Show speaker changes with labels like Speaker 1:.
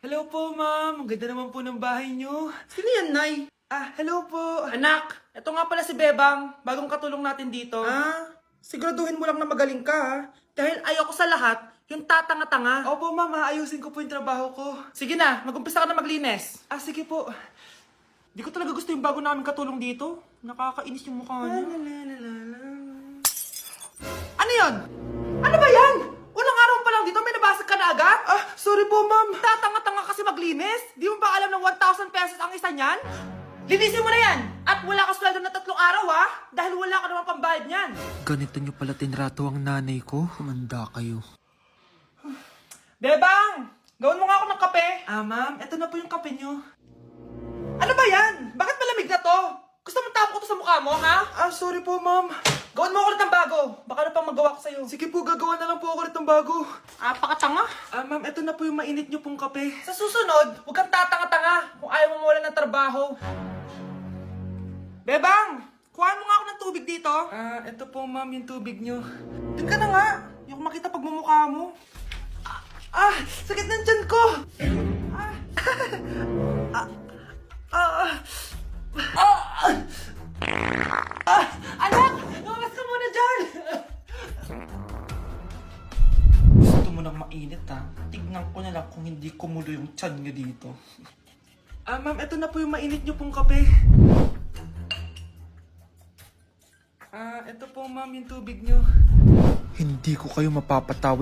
Speaker 1: Hello po, ma'am. Ang ganda naman po ng bahay niyo.
Speaker 2: Sino yan, Nay?
Speaker 1: Hello po.
Speaker 2: Anak, ito nga pala si Bebang, bagong katulong natin dito. Siguraduhin mo lang na magaling ka, ha? Dahil ayoko sa lahat, yung tatanga-tanga.
Speaker 1: Opo, ma'am. Ayusin ko po yung trabaho ko.
Speaker 2: Sige na, mag-umpisa ka na maglinis.
Speaker 1: Sige po.
Speaker 2: Di ko talaga gusto yung bago namin katulong dito. Nakakainis yung mukha niya. Ano yun? Ano ba yan? Unang araw pa lang dito, may nabasag ka na agad?
Speaker 1: Sorry po, ma'am.
Speaker 2: Tatanga-tanga kasi maglinis? Di mo ba alam na 1,000 pesos ang isa niyan? Linisin mo na yan! At wala ka sweldo na 3 araw, ha? Dahil wala ka naman pambayad niyan.
Speaker 1: Ganito niyo pala tinrato ang nanay ko. Humanda kayo.
Speaker 2: Bebang! Gawin mo nga ako ng kape.
Speaker 1: Ma'am. Ito na po yung kape niyo.
Speaker 2: Ano ba yan? Bakit malamig na to? Gusto mo tapo ko to sa mukha mo, ha?
Speaker 1: Sorry po, ma'am.
Speaker 2: Gawin mo ako ulit ng bago. Baka na pang magawa ko sa'yo.
Speaker 1: Sige po, gagawa na lang po ako ulit ng bago.
Speaker 2: Pakatanga.
Speaker 1: Ma'am, ito na po yung mainit niyo pong kape.
Speaker 2: Sa susunod, huwag kang tatanga-tanga kung ayaw mo mawala ng trabaho. Bebang! Kuhaan mo nga ako ng tubig dito.
Speaker 1: Ito po, ma'am, yung tubig niyo.
Speaker 2: Doon ka na nga. Yung makita pagmumukha mo.
Speaker 1: Sakit ng tiyan ko!
Speaker 2: Anak! Lumabas ka muna dyan!
Speaker 1: Gusto mo nang mainit, ha? Tignan ko na lang kung hindi kumulo yung tiyan niyo dito. Ma'am, ito na po yung mainit niyo pong kape. Ito po, ma'am, yung tubig niyo. Hindi ko kayo mapapatawad